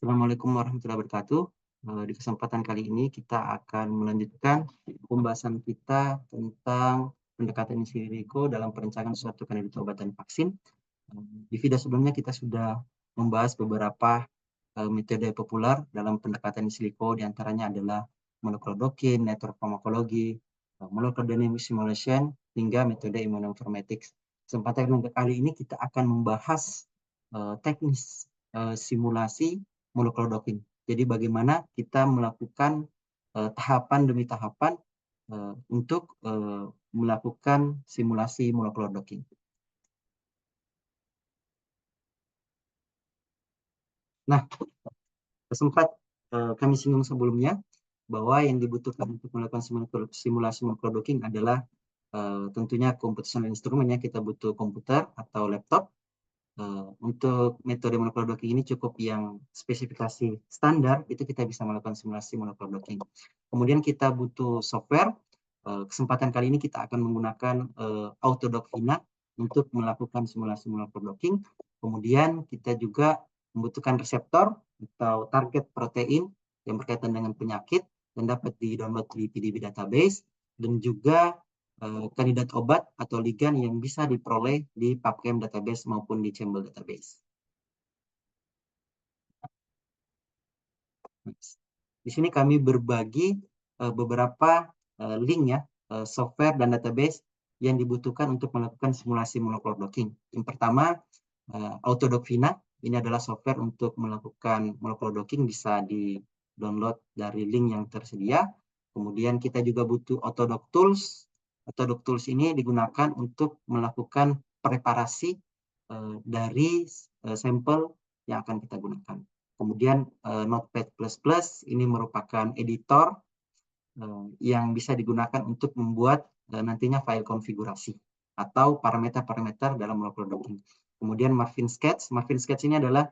Assalamualaikum warahmatullahi wabarakatuh. Di kesempatan kali ini kita akan melanjutkan pembahasan kita tentang pendekatan in silico dalam perencanaan suatu kandidat obat dan vaksin. Di video sebelumnya kita sudah membahas beberapa metode populer dalam pendekatan in silico, diantaranya adalah molecular docking, network pharmacology, molecular dynamic simulation, hingga metode immunoinformatics. Kesempatan kali ini kita akan membahas teknis simulasi molecular docking. Jadi bagaimana kita melakukan tahapan demi tahapan untuk melakukan simulasi molecular docking. Nah, sempat kami singgung sebelumnya bahwa yang dibutuhkan untuk melakukan simulasi molecular docking adalah tentunya computational instrument, ya. Kita butuh komputer atau laptop. Untuk metode molecular docking ini cukup yang spesifikasi standar, itu kita bisa melakukan simulasi molecular docking. Kemudian kita butuh software. Kesempatan kali ini kita akan menggunakan Autodoc Vina untuk melakukan simulasi molecular docking. Kemudian kita juga membutuhkan reseptor atau target protein yang berkaitan dengan penyakit dan dapat di-download di PDB database, dan juga kandidat obat atau ligan yang bisa diperoleh di PubChem database maupun di Chembl database. Di sini kami berbagi beberapa link, ya, software dan database yang dibutuhkan untuk melakukan simulasi molecular docking. Yang pertama, Autodoc Vina. Ini adalah software untuk melakukan molecular docking, bisa di-download dari link yang tersedia. Kemudian kita juga butuh Autodoc Tools. Autodoc Tools ini digunakan untuk melakukan preparasi dari sampel yang akan kita gunakan. Kemudian Notepad++ ini merupakan editor yang bisa digunakan untuk membuat nantinya file konfigurasi atau parameter-parameter dalam molecular docking. Kemudian Marvin Sketch. Marvin Sketch ini adalah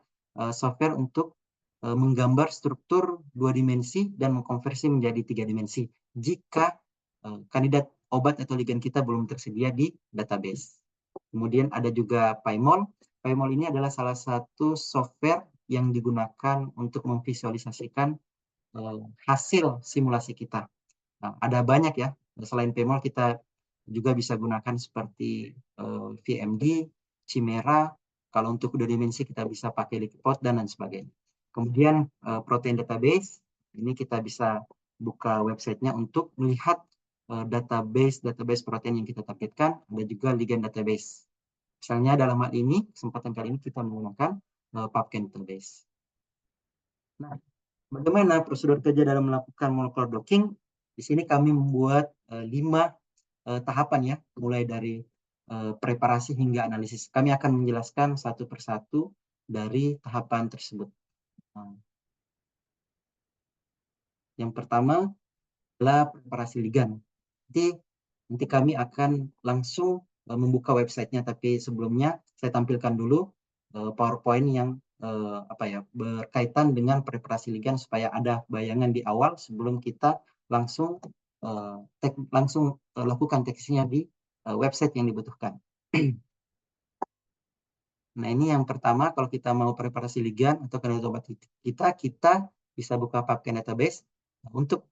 software untuk menggambar struktur 2 dimensi dan mengkonversi menjadi 3 dimensi jika kandidat obat atau ligan kita belum tersedia di database. Kemudian ada juga PyMol. PyMol ini adalah salah satu software yang digunakan untuk memvisualisasikan hasil simulasi kita. Nah, ada banyak, ya. Selain PyMol kita juga bisa gunakan seperti VMD, Chimera. Kalau untuk 2 dimensi kita bisa pakai Liquipod dan lain sebagainya. Kemudian protein database, ini kita bisa buka websitenya untuk melihat database protein yang kita targetkan. Ada juga ligand database. Misalnya dalam hal ini, kesempatan kali ini kita menggunakan PubChem database. Nah, bagaimana prosedur kerja dalam melakukan molecular docking? Di sini kami membuat 5 tahapan, ya, mulai dari preparasi hingga analisis. Kami akan menjelaskan satu persatu dari tahapan tersebut. Yang pertama adalah preparasi ligan. Nanti kami akan langsung membuka websitenya, tapi sebelumnya saya tampilkan dulu PowerPoint yang berkaitan dengan preparasi ligan supaya ada bayangan di awal sebelum kita langsung lakukan teksnya di website yang dibutuhkan. Nah, ini yang pertama, kalau kita mau preparasi ligan atau kandidat obat kita bisa buka PubChem database. Untuk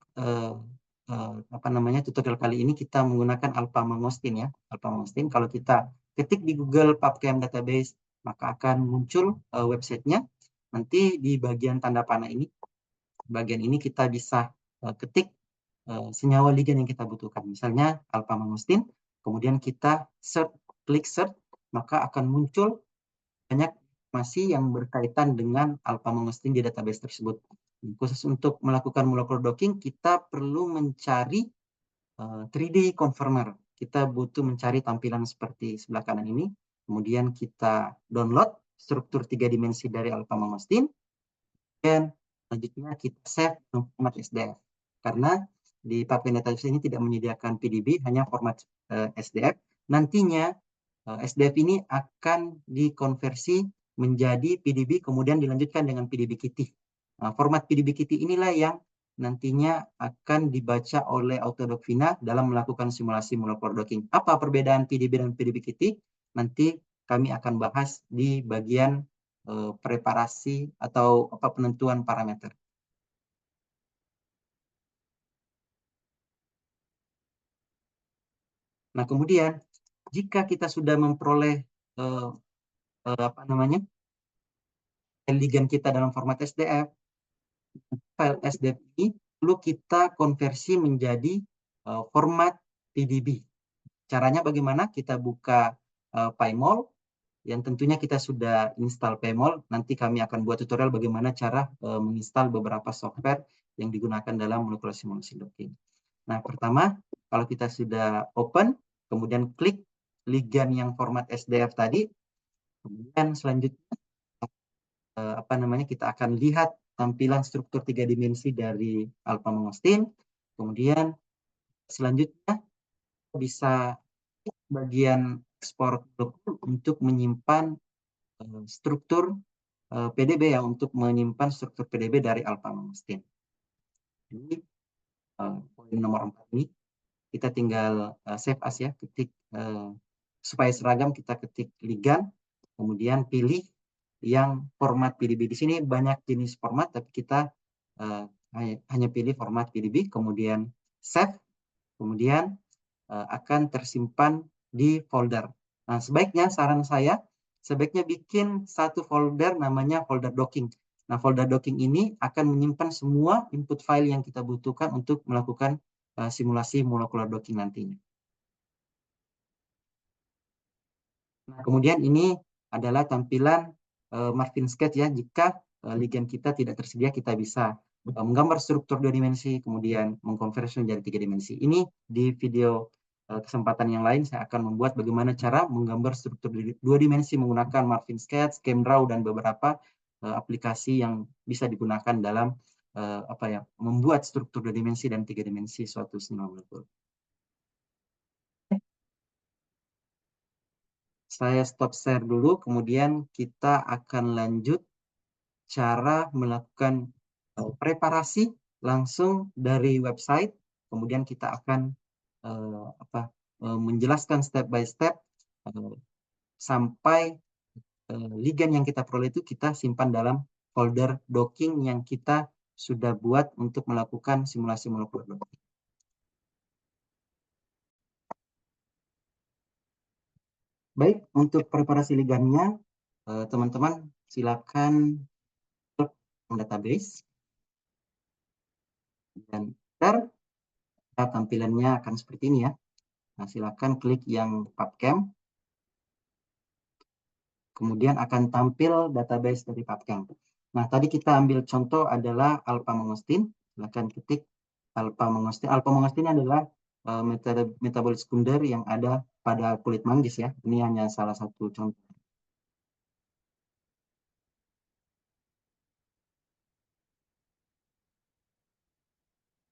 tutorial kali ini kita menggunakan alpha-mangostin, ya. Alpha-mangostin kalau kita ketik di Google PubChem database, maka akan muncul websitenya. Nanti di bagian tanda panah ini, bagian ini kita bisa ketik senyawa ligan yang kita butuhkan. Misalnya alpha-mangostin, kemudian kita klik search, maka akan muncul banyak informasi yang berkaitan dengan alpha-mangostin di database tersebut. Khusus untuk melakukan molecular docking, kita perlu mencari 3D conformer. Kita butuh mencari tampilan seperti sebelah kanan ini. Kemudian kita download struktur 3 dimensi dari alpha-mangostin. Dan selanjutnya kita save format SDF. Karena di PubChem database ini tidak menyediakan PDB, hanya format SDF. Nantinya SDF ini akan dikonversi menjadi PDB, kemudian dilanjutkan dengan PDB Kitty. Nah, format PDB Kitty inilah yang nantinya akan dibaca oleh Autodoc Vina dalam melakukan simulasi molecular docking. Apa perbedaan PDB dan PDB Kitty? Nanti kami akan bahas di bagian preparasi atau penentuan parameter. Nah, kemudian jika kita sudah memperoleh ligan kita dalam format SDF, file SDF ini perlu kita konversi menjadi format PDB. Caranya bagaimana? Kita buka PyMol, yang tentunya kita sudah install PyMol. Nanti kami akan buat tutorial bagaimana cara menginstal beberapa software yang digunakan dalam molekular simulasi docking. Nah, pertama, kalau kita sudah open, kemudian klik ligan yang format SDF tadi, kemudian selanjutnya kita akan lihat tampilan struktur 3 dimensi dari alpha-mangosteen. Kemudian selanjutnya bisa bagian ekspor untuk menyimpan struktur PDB ya, untuk menyimpan struktur PDB dari alpha-mangosteen. Jadi poin nomor 4 ini kita tinggal save as ya, ketik supaya seragam, kita ketik ligan, kemudian pilih yang format PDB. Di sini banyak jenis format, tapi kita hanya pilih format PDB, kemudian save, kemudian akan tersimpan di folder. Nah, saran saya, sebaiknya bikin satu folder namanya folder docking. Nah, folder docking ini akan menyimpan semua input file yang kita butuhkan untuk melakukan simulasi molecular docking nantinya. Nah, kemudian ini adalah tampilan Marvin sketch ya. Jika ligan kita tidak tersedia, kita bisa menggambar struktur 2 dimensi, kemudian mengkonversi menjadi 3 dimensi. Ini di video kesempatan yang lain saya akan membuat bagaimana cara menggambar struktur 2 dimensi menggunakan Marvin sketch, ChemDraw, dan beberapa aplikasi yang bisa digunakan dalam membuat struktur 2 dimensi dan 3 dimensi suatu sinyal molekul. Saya stop share dulu, kemudian kita akan lanjut cara melakukan preparasi langsung dari website. Kemudian kita akan menjelaskan step by step sampai ligan yang kita peroleh itu kita simpan dalam folder docking yang kita sudah buat untuk melakukan simulasi molekular docking. Baik, untuk preparasi ligannya, teman-teman silakan database dan tampilannya akan seperti ini ya. Nah, silakan klik yang PubChem. Kemudian akan tampil database dari PubChem. Nah, tadi kita ambil contoh adalah alpha-mangosteen. Silakan ketik alpha-mangosteen. Alpha-mangosteen adalah metabolit sekunder yang ada pada kulit manggis ya. Ini hanya salah satu contoh.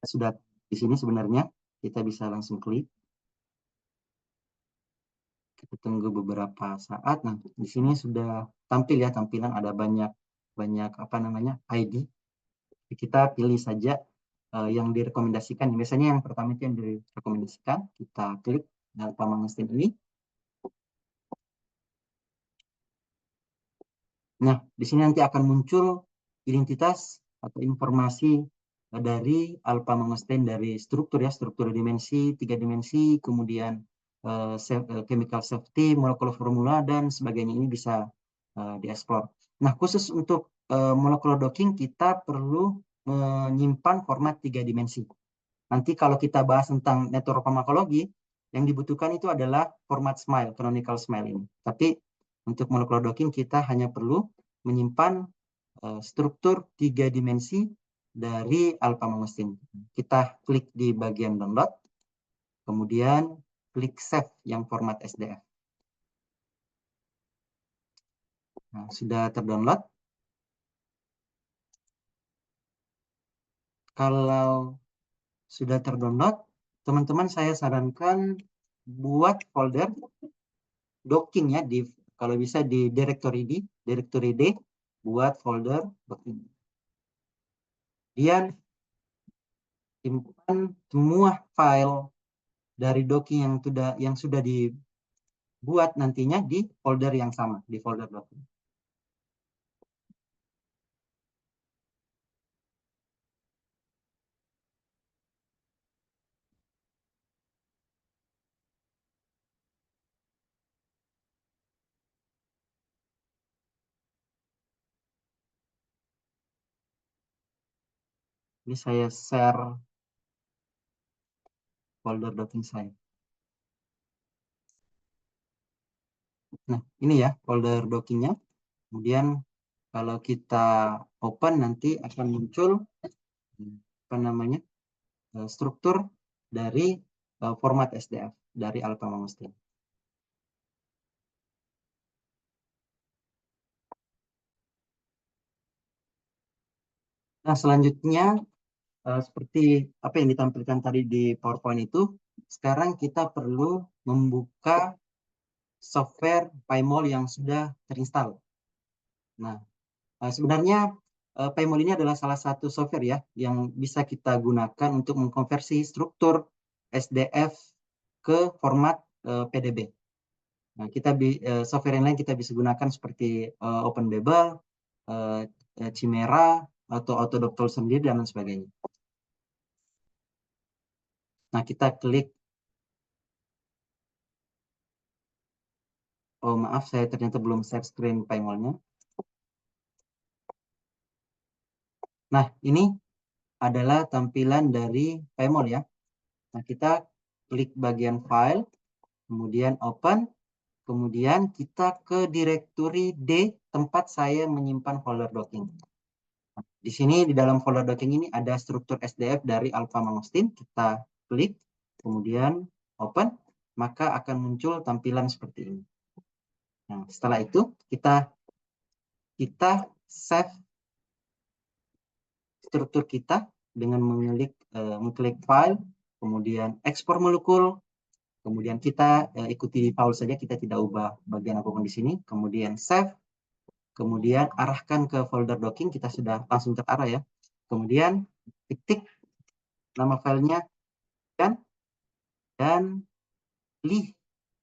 Sudah di sini sebenarnya, kita bisa langsung klik. Kita tunggu beberapa saat. Nah, di sini sudah tampil ya, tampilan ada banyak ID. Kita pilih saja yang direkomendasikan. Biasanya yang pertama itu yang direkomendasikan. Kita klik alpha-mangosteen ini. Nah, di sini nanti akan muncul identitas atau informasi dari alpha-mangosteen dari struktur ya, struktur dimensi, 3 dimensi, kemudian chemical safety, molecular formula, dan sebagainya. Ini bisa dieksplor. Nah, khusus untuk molecular docking, kita perlu menyimpan format 3 dimensi. Nanti kalau kita bahas tentang network farmakologi, yang dibutuhkan itu adalah format SMILE, canonical SMILE ini. Tapi untuk molecular docking kita hanya perlu menyimpan struktur 3 dimensi dari alpha-mangosteen. Kita klik di bagian download, kemudian klik save yang format SDF. Nah, sudah terdownload. Kalau sudah terdownload, teman-teman saya sarankan buat folder docking ya, kalau bisa di directory D, buat folder docking. Kemudian simpan semua file dari docking yang sudah dibuat nantinya di folder yang sama, di folder docking. Ini saya share folder docking saya. Nah, ini ya folder dockingnya. Kemudian kalau kita open nanti akan muncul apa namanya struktur dari format SDF dari Alpha Mangosteen. Nah, selanjutnya seperti apa yang ditampilkan tadi di PowerPoint itu, sekarang kita perlu membuka software PyMol yang sudah terinstall. Nah, sebenarnya PyMol ini adalah salah satu software ya yang bisa kita gunakan untuk mengkonversi struktur SDF ke format PDB. Nah, software yang lain kita bisa gunakan seperti OpenBabel, Chimera, atau Autodoc sendiri dan lain sebagainya. Nah, kita klik. Oh, maaf, saya ternyata belum share screen PyMol-nya. Nah, ini adalah tampilan dari PyMol ya. Nah, kita klik bagian file, kemudian open, kemudian kita ke directory D tempat saya menyimpan folder docking. Di sini di dalam folder docking ini ada struktur SDF dari Alpha Mangosteen. Kita klik, kemudian open, maka akan muncul tampilan seperti ini. Nah, setelah itu kita save struktur kita dengan mengklik file, kemudian ekspor molekul, kemudian kita ikuti default saja, kita tidak ubah bagian apapun di sini, kemudian save, kemudian arahkan ke folder docking, kita sudah langsung terarah ya. Kemudian ketik nama filenya dan pilih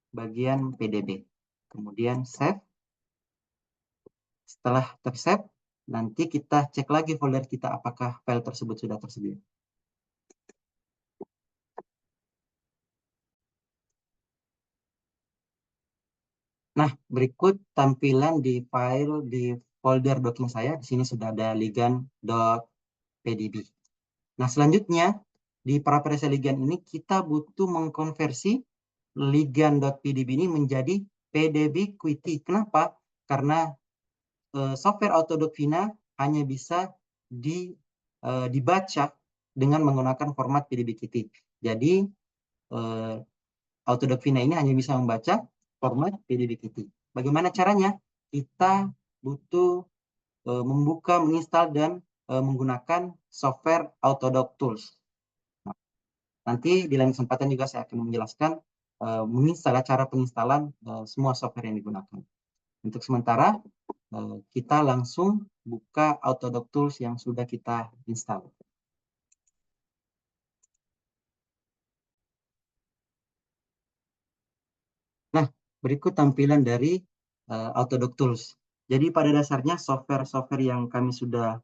bagian PDB. Kemudian save. Setelah tersave, nanti kita cek lagi folder kita apakah file tersebut sudah tersedia. Nah, berikut tampilan di file di folder docking saya. Di sini sudah ada ligand.pdb. Nah, selanjutnya di parameter ligand ini kita butuh mengkonversi ligand.pdb ini menjadi PDB Qt. Kenapa? Karena software Autodoc Vina hanya bisa dibaca dengan menggunakan format PDB Qt. Jadi Autodoc Vina ini hanya bisa membaca format PDB Qt. Bagaimana caranya? Kita butuh membuka, menginstal, dan menggunakan software Autodoc Tools. Nah, nanti di lain kesempatan juga saya akan menjelaskan menginstal cara penginstalan semua software yang digunakan. Untuk sementara, kita langsung buka Autodoc Tools yang sudah kita install. Nah, berikut tampilan dari Autodoc Tools. Jadi pada dasarnya software-software yang kami sudah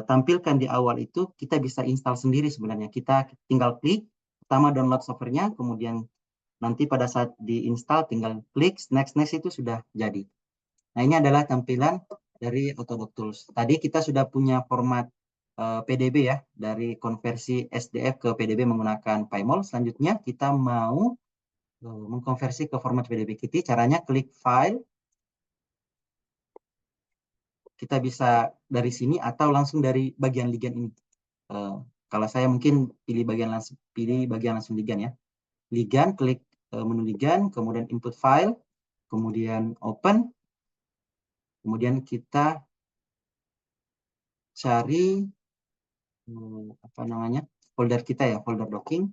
tampilkan di awal itu kita bisa install sendiri sebenarnya. Kita tinggal klik, pertama download softwarenya, kemudian nanti pada saat diinstal tinggal klik next next itu sudah jadi. Nah, ini adalah tampilan dari Autodoc Tools. Tadi kita sudah punya format PDB ya, dari konversi SDF ke PDB menggunakan PyMol. Selanjutnya kita mau mengkonversi ke format PDB Qt. Caranya klik file, kita bisa dari sini atau langsung dari bagian ligand ini. Kalau saya mungkin pilih bagian langsung ligand ya. Ligand, klik menu ligand, kemudian input file, kemudian open, kemudian kita cari apa namanya folder kita ya, folder docking.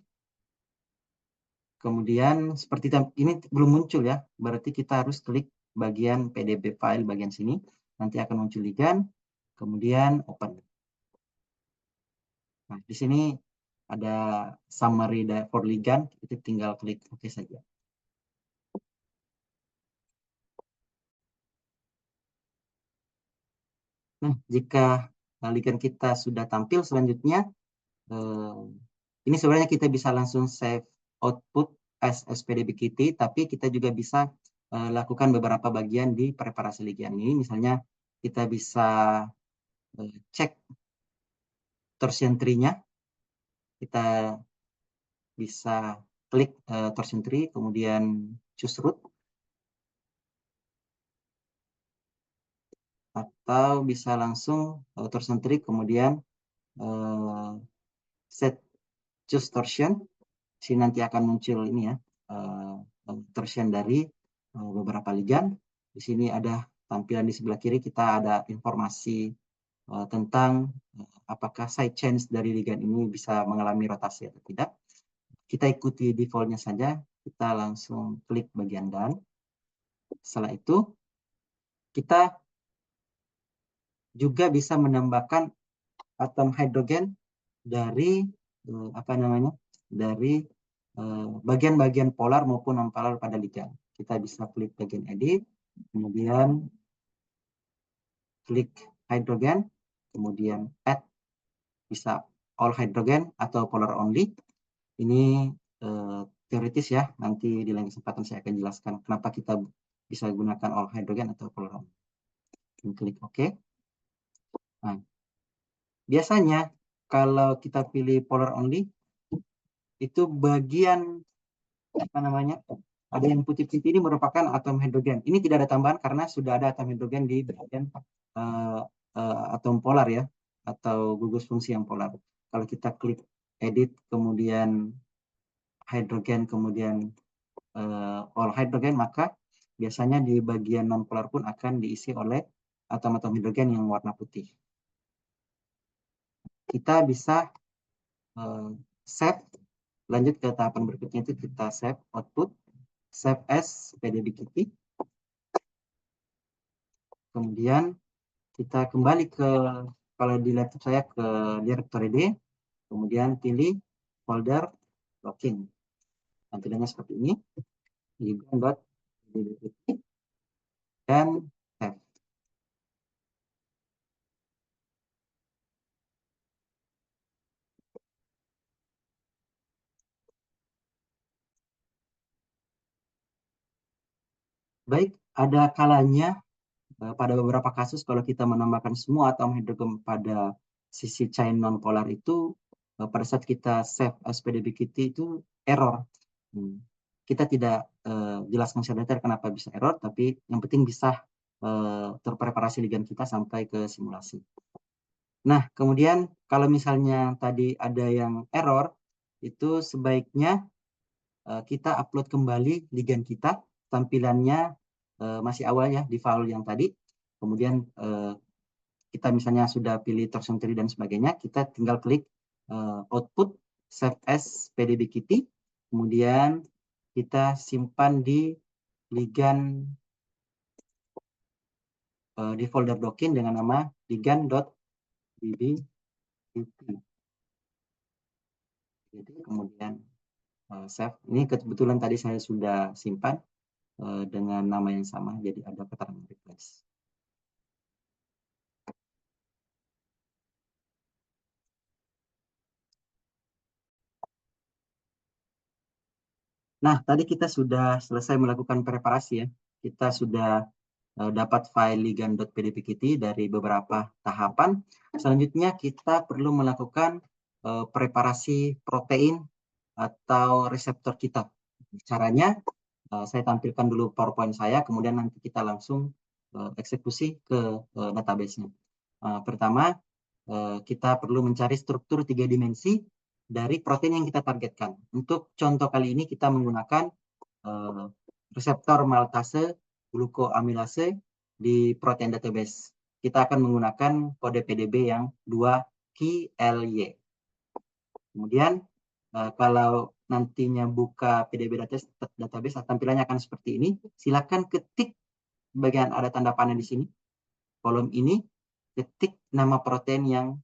Kemudian seperti ini belum muncul ya, berarti kita harus klik bagian PDB file bagian sini, nanti akan muncul ligand, kemudian open. Nah, di sini ada summary for ligand, itu tinggal klik OK saja. Nah, jika ligand kita sudah tampil, selanjutnya ini sebenarnya kita bisa langsung save output as SPDB Qt, tapi kita juga bisa lakukan beberapa bagian di preparasi ligand ini. Misalnya kita bisa cek torsion tree-nya. Kita bisa klik torsion tree, kemudian choose root, atau bisa langsung torsion tree, kemudian set choose torsion. Sini nanti akan muncul ini ya, torsion dari beberapa ligan. Di sini ada tampilan di sebelah kiri, kita ada informasi tentang apakah side chains dari ligan ini bisa mengalami rotasi atau tidak. Kita ikuti defaultnya saja, kita langsung klik bagian done. Setelah itu, kita juga bisa menambahkan atom hidrogen dari dari bagian-bagian polar maupun non-polar pada ligan. Kita bisa klik bagian edit, kemudian klik hidrogen, kemudian add, bisa all hydrogen atau polar only. Ini teoritis ya, nanti di lain kesempatan saya akan jelaskan kenapa kita bisa gunakan all hydrogen atau polar only. Klik OK. Nah, biasanya kalau kita pilih polar only, itu bagian ada yang putih-putih ini merupakan atom hidrogen. Ini tidak ada tambahan karena sudah ada atom hidrogen di bagian atom polar ya, atau gugus fungsi yang polar. Kalau kita klik edit, kemudian hidrogen, kemudian all hydrogen, maka biasanya di bagian non polar pun akan diisi oleh atom-atom hidrogen yang warna putih. Kita bisa save, lanjut ke tahapan berikutnya, itu kita save output, save as PDB-Kitty. Kemudian kita kembali ke, kalau di laptop saya, ke directory D, kemudian pilih folder login. Tampilannya seperti ini, ligan.pdb-kitty, dan save. Baik, ada kalanya pada beberapa kasus kalau kita menambahkan semua atom hidrogen pada sisi chain non-polar itu, pada saat kita save as PDB-Kitty itu error. Kita tidak jelaskan secara detail kenapa bisa error, tapi yang penting bisa terpreparasi ligan kita sampai ke simulasi. Nah, kemudian kalau misalnya tadi ada yang error, itu sebaiknya kita upload kembali ligan kita, tampilannya masih awal ya di file yang tadi. Kemudian kita misalnya sudah pilih torsion tree dan sebagainya, kita tinggal klik output, save as PDB-Kitty, kemudian kita simpan di ligan di folder dokin dengan nama ligan.pdb-Kitty. Jadi kemudian save. Ini kebetulan tadi saya sudah simpan dengan nama yang sama, jadi ada keterangan replace. Nah, tadi kita sudah selesai melakukan preparasi ya. Kita sudah dapat file ligan.pdb-Kitty dari beberapa tahapan. Selanjutnya kita perlu melakukan preparasi protein atau reseptor kita. Caranya saya tampilkan dulu PowerPoint saya, kemudian nanti kita langsung eksekusi ke database-nya. Pertama, kita perlu mencari struktur 3 dimensi dari protein yang kita targetkan. Untuk contoh kali ini kita menggunakan reseptor maltase glukoamilase di protein database. Kita akan menggunakan kode PDB yang 2QLY. Kemudian kalau nantinya buka PDB database, tampilannya akan seperti ini. Silakan ketik bagian ada tanda panah di sini. Kolom ini, ketik nama protein yang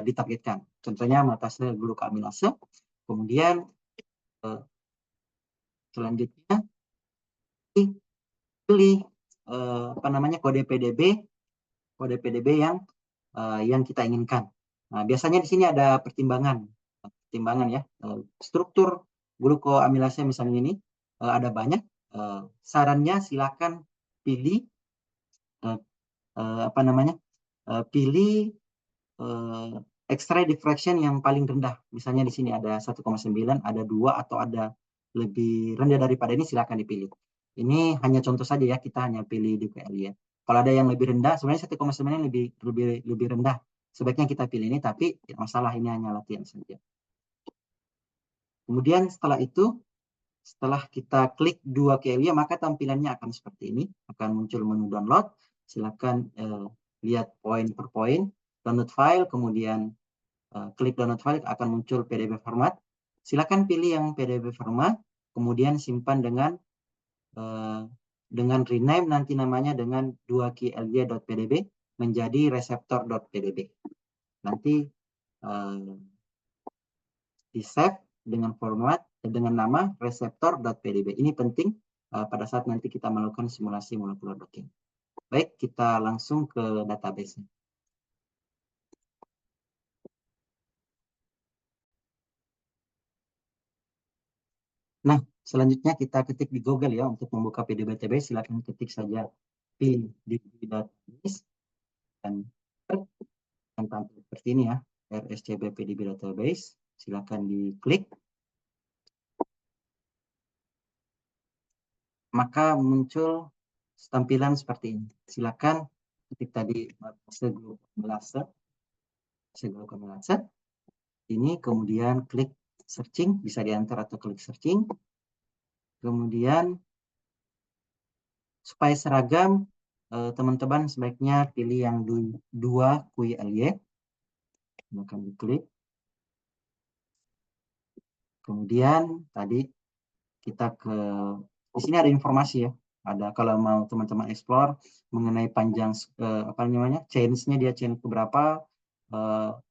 ditargetkan. Contohnya maltase glukoamilase. Kemudian selanjutnya pilih kode PDB yang kita inginkan. Nah, biasanya di sini ada pertimbangan ya. Struktur glukoamilase misalnya ini ada banyak. Sarannya silakan pilih pilih X-ray diffraction yang paling rendah. Misalnya di sini ada 1,9, ada 2, atau ada lebih rendah daripada ini, silakan dipilih. Ini hanya contoh saja ya, kita hanya pilih di PLI ya. Kalau ada yang lebih rendah, sebenarnya 1,9 lebih rendah. Sebaiknya kita pilih ini, tapi tidak masalah, ini hanya latihan saja. Kemudian setelah itu, setelah kita klik dua KLY, maka tampilannya akan seperti ini. Akan muncul menu download. Silakan lihat poin per poin. Download file, kemudian klik download file, akan muncul PDB format. Silakan pilih yang PDB format, kemudian simpan dengan rename nanti namanya dengan 2klj.pdb menjadi reseptor.pdb. Nanti di save dengan format dengan nama reseptor.pdb. Ini penting pada saat nanti kita melakukan simulasi molekular docking. Baik, kita langsung ke database-nya. Nah, selanjutnya kita ketik di Google ya untuk membuka PDB-TB. Silakan ketik saja PDB database dan tampil seperti ini ya, RSCB PDB database. Silakan diklik. Maka muncul tampilan seperti ini. Silakan ketik tadi seglucomelase ini, kemudian klik searching, bisa di enter atau klik searching. Kemudian supaya seragam, teman-teman sebaiknya pilih yang 2 QLY. Akan diklik. Kemudian tadi kita di sini ada informasi ya. Ada kalau mau teman-teman explore mengenai panjang apa namanya? Chains-nya, dia chain ke berapa,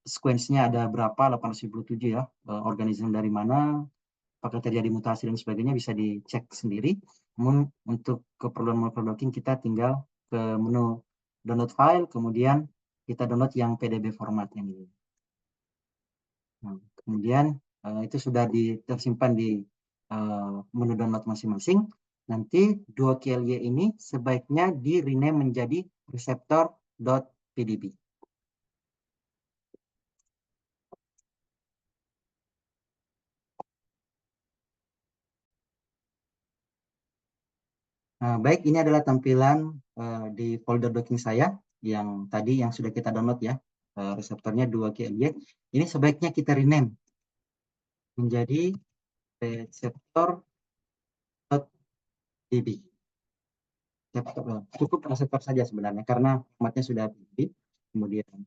sequence-nya ada berapa, 897 ya. Organisme dari mana, apakah terjadi mutasi dan sebagainya, bisa dicek sendiri. Namun untuk keperluan molecular docking kita tinggal ke menu download file, kemudian kita download yang PDB formatnya ini. Nah, kemudian itu sudah tersimpan di menu download masing-masing. Nanti 2klY ini sebaiknya di rename menjadi receptor.pdb. Nah, baik, ini adalah tampilan di folder docking saya yang tadi yang sudah kita download ya. Reseptornya 2klY. Ini sebaiknya kita rename menjadi reseptor.db. Cukup reseptor saja sebenarnya karena formatnya sudah PDB. Kemudian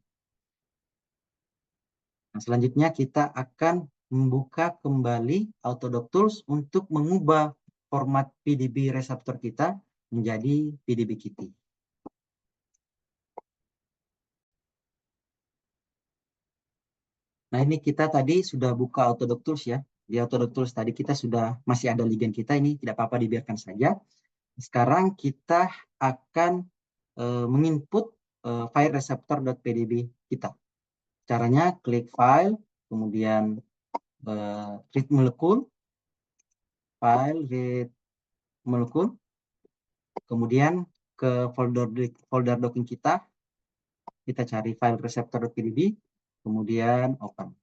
selanjutnya kita akan membuka kembali Autodoc Tools untuk mengubah format PDB reseptor kita menjadi PDB Kitty. Nah, ini kita tadi sudah buka Autodoc Tools ya. Di Autodoc Tools tadi kita sudah masih ada ligand kita, ini tidak apa-apa, dibiarkan saja. Sekarang kita akan menginput file reseptor.pdb kita. Caranya klik file, kemudian read molekul, file read molekul, kemudian ke folder docking kita cari file reseptor.pdb, kemudian open.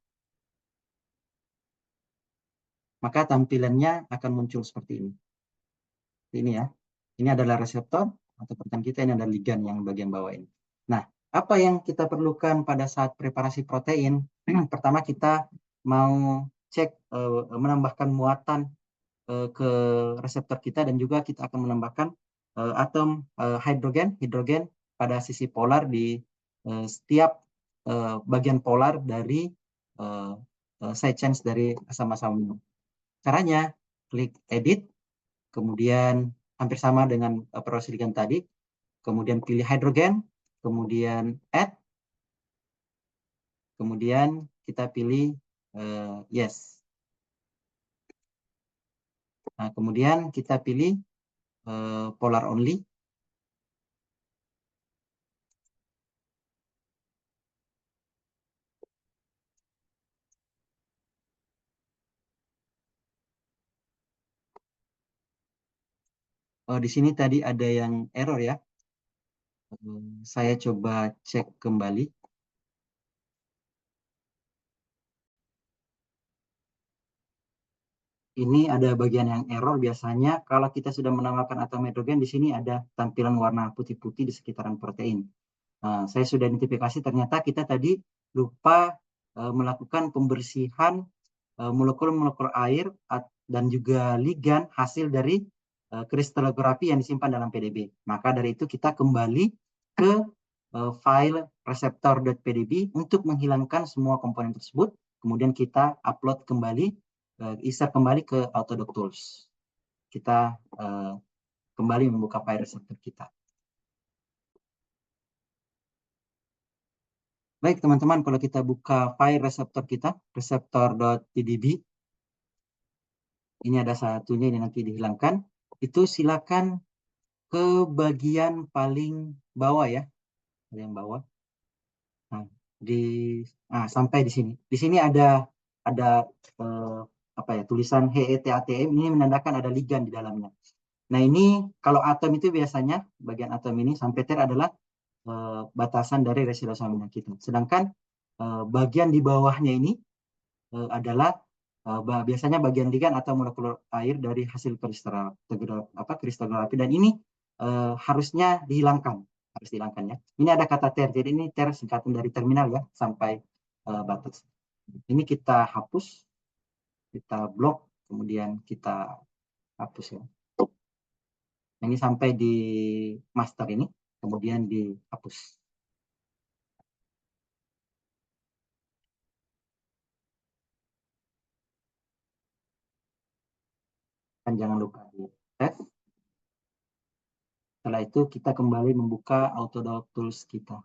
Maka tampilannya akan muncul seperti ini. Ini ya, ini adalah reseptor atau protein kita, ini adalah ligand yang bagian bawah ini. Nah, apa yang kita perlukan pada saat preparasi protein? Pertama kita mau cek menambahkan muatan ke reseptor kita, dan juga kita akan menambahkan atom hidrogen pada sisi polar di setiap bagian polar dari side chains dari asam-asam amino. Caranya klik edit, kemudian hampir sama dengan peroksidan tadi, kemudian pilih hidrogen, kemudian add, kemudian kita pilih yes. Nah, kemudian kita pilih polar only. Di sini tadi ada yang error ya. Saya coba cek kembali. Ini ada bagian yang error biasanya kalau kita sudah menambahkan atom hidrogen di sini ada tampilan warna putih-putih di sekitaran protein. Nah, saya sudah identifikasi ternyata kita tadi lupa melakukan pembersihan molekul-molekul air dan juga ligan hasil dari kristalografi yang disimpan dalam PDB. Maka dari itu kita kembali ke file reseptor.pdb untuk menghilangkan semua komponen tersebut. Kemudian kita upload kembali, insert kembali ke Autodoc Tools. Kita kembali membuka file reseptor kita. Baik teman-teman, kalau kita buka file reseptor kita, reseptor.pdb, ini ada satunya ini nanti dihilangkan. Itu silakan ke bagian paling bawah ya, paling bawah. Nah, di sampai di sini. Di sini ada eh, apa ya tulisan HETATM ini menandakan ada ligan di dalamnya. Nah ini kalau atom itu biasanya bagian atom ini sampai ter adalah batasan dari residuasi amino kita. Sedangkan bagian di bawahnya ini adalah biasanya bagian ligan atau molekul air dari hasil kristalografi dan ini harusnya dihilangkan, harus dihilangkan ya. Ini ada kata ter, jadi ini ter singkatan dari terminal ya sampai batas. Ini kita hapus, kita blok, kemudian kita hapus ya. Ini sampai di master ini, kemudian dihapus. Dan jangan lupa di save. Setelah itu kita kembali membuka Autodoc Tools kita.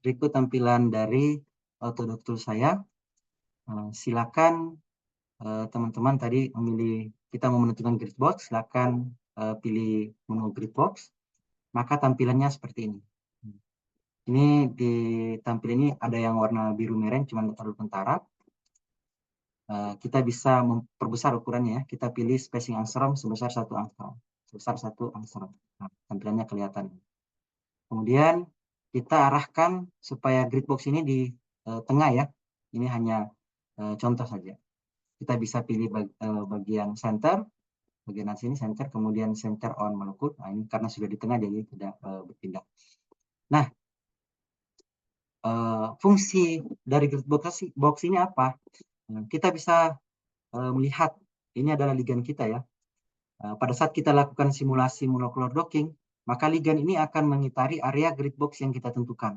berikut tampilan dari Autodoc Tool saya. Silakan teman-teman tadi memilih, kita mau menentukan grid box, silakan pilih menu grid box, maka tampilannya seperti ini. Ini di tampil ini ada yang warna biru merah, cuma terlalu kentara. Kita bisa memperbesar ukurannya ya. Kita pilih spacing angstrom sebesar 1 angstrom. Sebesar 1 angstrom. Nah, tampilannya kelihatan. Kemudian kita arahkan supaya grid box ini di tengah ya. Ini hanya contoh saja. Kita bisa pilih bagian center, bagian sini center, kemudian center on melukut. Nah, ini karena sudah di tengah jadi tidak berpindah. Nah, fungsi dari grid box ini apa? Kita bisa melihat ini adalah ligan kita ya. Pada saat kita lakukan simulasi monocular docking, maka ligan ini akan mengitari area grid box yang kita tentukan.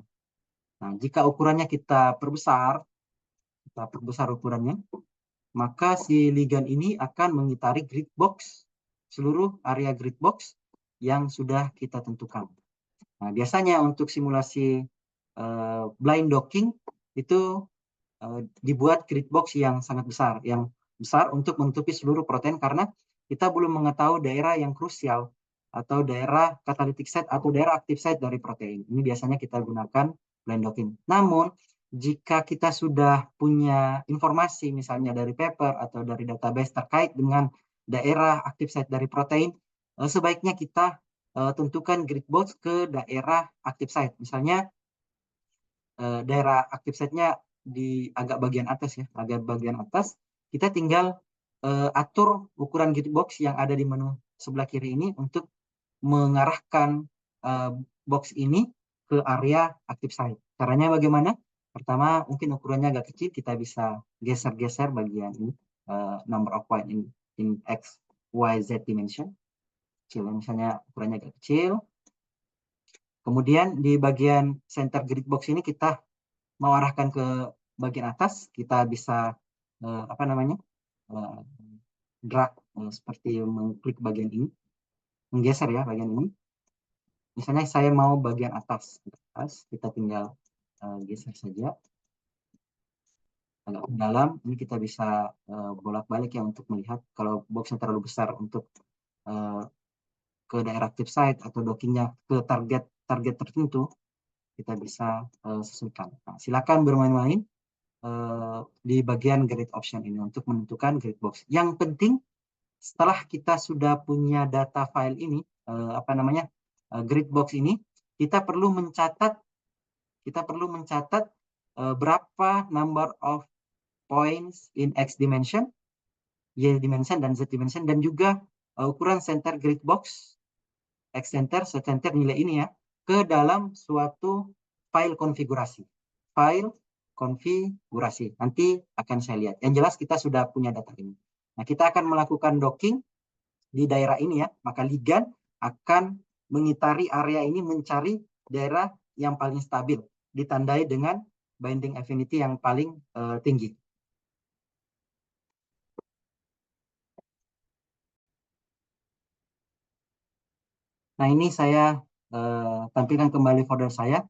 Nah, jika ukurannya kita perbesar ukurannya, maka si ligan ini akan mengitari grid box, seluruh area grid box yang sudah kita tentukan. Nah, biasanya untuk simulasi blind docking itu dibuat grid box yang sangat besar, untuk menutupi seluruh protein karena kita belum mengetahui daerah yang krusial atau daerah catalytic site atau daerah active site dari protein. Ini biasanya kita gunakan blind docking. Namun jika kita sudah punya informasi misalnya dari paper atau dari database terkait dengan daerah active site dari protein, sebaiknya kita tentukan grid box ke daerah active site. Misalnya daerah active site-nya di agak bagian atas ya, agak bagian atas. Kita tinggal atur ukuran grid box yang ada di menu sebelah kiri ini untuk mengarahkan box ini ke area active site. Caranya bagaimana? Pertama, mungkin ukurannya agak kecil, kita bisa geser-geser bagian ini, number of point in X, Y, Z dimension. Kecil, misalnya ukurannya agak kecil. Kemudian di bagian center grid box ini kita mau arahkan ke bagian atas, kita bisa drag seperti mengklik bagian ini, menggeser ya bagian ini. Misalnya saya mau bagian atas, kita tinggal geser saja agak ke dalam. Ini kita bisa bolak-balik ya untuk melihat kalau boxnya terlalu besar untuk ke daerah active site atau dockingnya ke target tertentu, kita bisa sesuaikan. Nah, silakan bermain-main di bagian grid option ini untuk menentukan grid box. Yang penting setelah kita sudah punya data file ini, grid box ini, kita perlu mencatat berapa number of points in X dimension, Y dimension, dan Z dimension, dan juga ukuran center grid box, X center, Z center, nilai ini ya, ke dalam suatu file konfigurasi. File konfigurasi. Nanti akan saya lihat. Yang jelas kita sudah punya data ini. Nah, kita akan melakukan docking di daerah ini ya. Maka ligan akan mengitari area ini, mencari daerah yang paling stabil, ditandai dengan binding affinity yang paling tinggi. Nah, ini saya tampilkan kembali folder saya.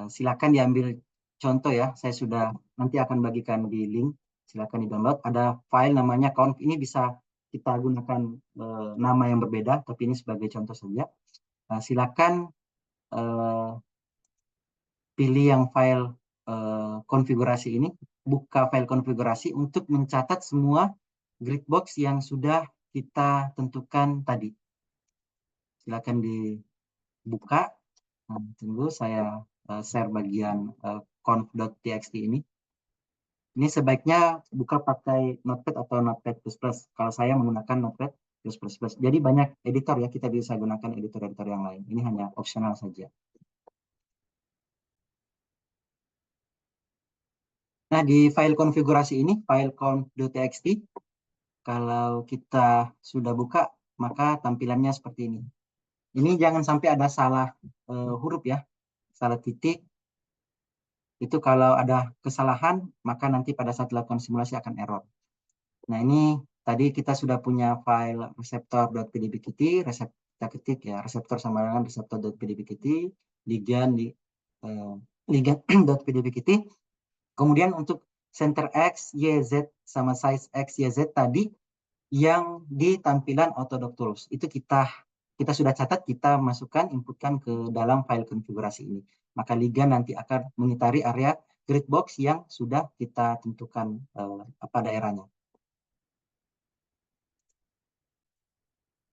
Silakan diambil contoh ya. Saya sudah nanti akan bagikan di link. Silakan di-download. Ada file namanya conf. Ini bisa kita gunakan nama yang berbeda, tapi ini sebagai contoh saja. Silakan pilih yang file konfigurasi ini. Buka file konfigurasi untuk mencatat semua grid box yang sudah kita tentukan tadi. Silakan dibuka. Tunggu saya share bagian conf.txt ini. Ini sebaiknya buka pakai Notepad atau Notepad++. Kalau saya menggunakan Notepad++. Jadi banyak editor ya, kita bisa gunakan editor-editor yang lain. Ini hanya opsional saja. Nah, di file konfigurasi ini, file conf.txt, kalau kita sudah buka, maka tampilannya seperti ini. Ini jangan sampai ada salah huruf ya, salah titik. Itu kalau ada kesalahan, maka nanti pada saat dilakukan simulasi akan error. Nah, ini tadi kita sudah punya file reseptor.pdbqt, kita ketik ya, reseptor sama dengan reseptor.pdbqt, ligan ligand.pdbqt. Kemudian untuk center X, Y, Z sama size X, Y, Z tadi yang di tampilan Autodoc Tools itu kita sudah catat, kita masukkan, inputkan ke dalam file konfigurasi ini. Maka ligand nanti akan mengitari area grid box yang sudah kita tentukan apa daerahnya.